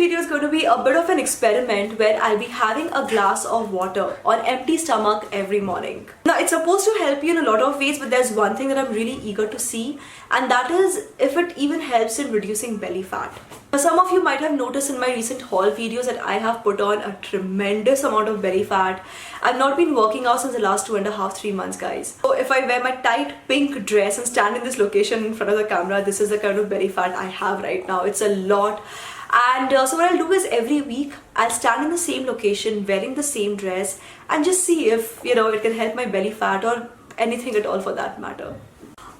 video is going to be a bit of an experiment where I'll be having a glass of water on empty stomach every morning. Now it's supposed to help you in a lot of ways, but there's one thing that I'm really eager to see, and that is if it even helps in reducing belly fat. Now, some of you might have noticed in my recent haul videos that I have put on a tremendous amount of belly fat. I've not been working out since the last 2.5-3 months, guys. So if I wear my tight pink dress and stand in this location in front of the camera, this is the kind of belly fat I have right now. It's a lot. And so what I'll do is every week I'll stand in the same location wearing the same dress and just see if it can help my belly fat or anything at all for that matter.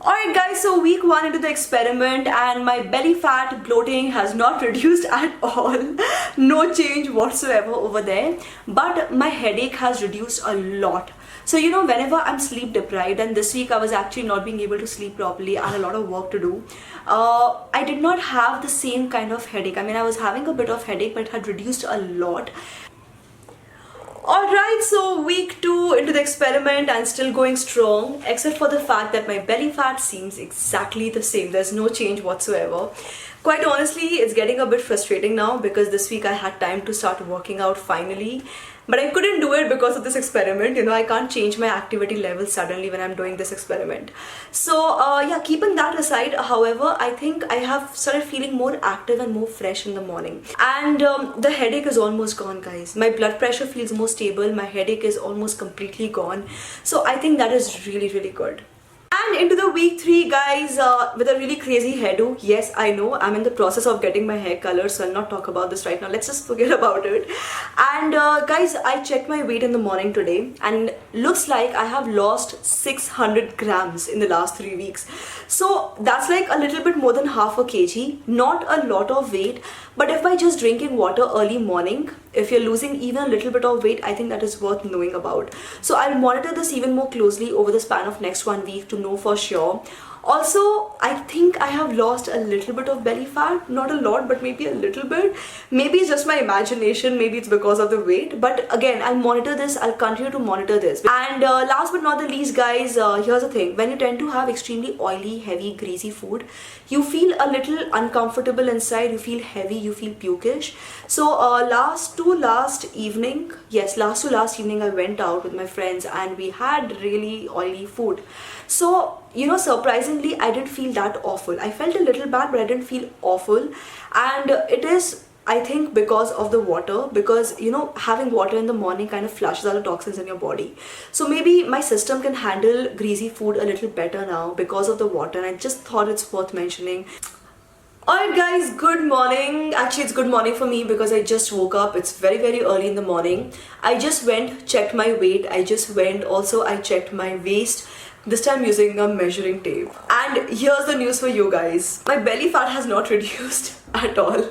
Alright guys, so week 1 into the experiment and my belly fat bloating has not reduced at all. No change whatsoever over there. But my headache has reduced a lot. So whenever I'm sleep deprived, and this week I was actually not being able to sleep properly, I had a lot of work to do. I did not have the same kind of headache. I mean, I was having a bit of headache, but it had reduced a lot. Alright, so week 2 into the experiment and still going strong, except for the fact that my belly fat seems exactly the same. There's no change whatsoever. Quite honestly, it's getting a bit frustrating now because this week I had time to start working out finally. But I couldn't do it because of this experiment. I can't change my activity level suddenly when I'm doing this experiment. So yeah, keeping that aside, however, I think I have started feeling more active and more fresh in the morning. And the headache is almost gone, guys. My blood pressure feels more stable. My headache is almost completely gone. So I think that is really, really good. And into the week 3, guys, with a really crazy hairdo. Yes, I know, I'm in the process of getting my hair colored, so I'll not talk about this right now. Let's just forget about it. And guys, I checked my weight in the morning today and looks like I have lost 600 grams in the last 3 weeks. So that's like a little bit more than half a kg. Not a lot of weight, but if by just drinking water early morning, if you're losing even a little bit of weight, I think that is worth knowing about. So I'll monitor this even more closely over the span of next 1 week to know for sure. Also, I think I have lost a little bit of belly fat. Not a lot, but maybe a little bit. Maybe it's just my imagination. Maybe it's because of the weight. But again, I'll monitor this. I'll continue to monitor this. And last but not the least, guys, here's the thing. When you tend to have extremely oily, heavy, greasy food, you feel a little uncomfortable inside. You feel heavy. You feel pukish. So last to last evening, I went out with my friends and we had really oily food. So, surprisingly, I didn't feel that awful. I felt a little bad, but I didn't feel awful. And it is, I think, because of the water. Because, having water in the morning kind of flushes out the toxins in your body. So maybe my system can handle greasy food a little better now because of the water. And I just thought it's worth mentioning. Alright guys, good morning. Actually, it's good morning for me because I just woke up. It's very, very early in the morning. I just went, checked my weight. I checked my waist. This time using a measuring tape. And here's the news for you guys. My belly fat has not reduced at all.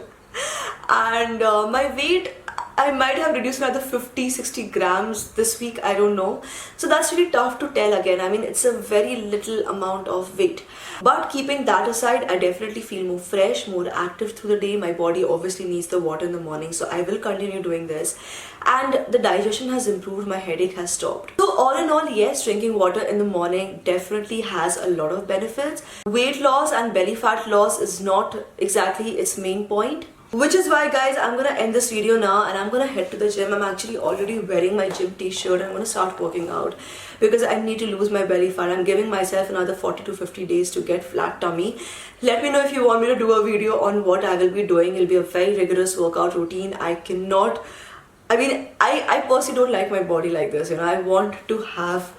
And my weight, I might have reduced another 50-60 grams this week, I don't know. So that's really tough to tell again. I mean, it's a very little amount of weight. But keeping that aside, I definitely feel more fresh, more active through the day. My body obviously needs the water in the morning, so I will continue doing this. And the digestion has improved, my headache has stopped. So all in all, yes, drinking water in the morning definitely has a lot of benefits. Weight loss and belly fat loss is not exactly its main point. Which is why, guys, I'm gonna end this video now and I'm gonna head to the gym. I'm actually already wearing my gym t-shirt. I'm gonna start working out because I need to lose my belly fat. I'm giving myself another 40 to 50 days to get flat tummy. Let me know if you want me to do a video on what I will be doing. It'll be a very rigorous workout routine. I personally don't like my body like this. I want to have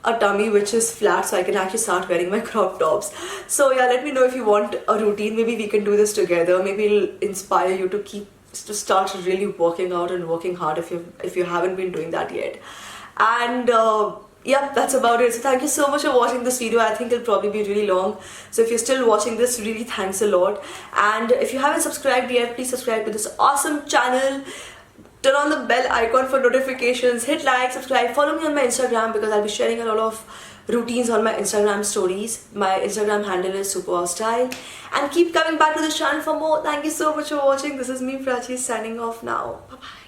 a tummy which is flat so I can actually start wearing my crop tops. So yeah, let me know if you want a routine. Maybe we can do this together. Maybe it'll inspire you to start really working out and working hard if you haven't been doing that yet. And yeah, that's about it. So thank you so much for watching this video. I think it'll probably be really long. So if you're still watching this, really thanks a lot. And if you haven't subscribed yet, please subscribe to this awesome channel. Turn on the bell icon for notifications, hit like, subscribe, follow me on my Instagram because I'll be sharing a lot of routines on my Instagram stories. My Instagram handle is superwowstyle. And keep coming back to this channel for more. Thank you so much for watching. This is me, Prachi, signing off now. Bye-bye.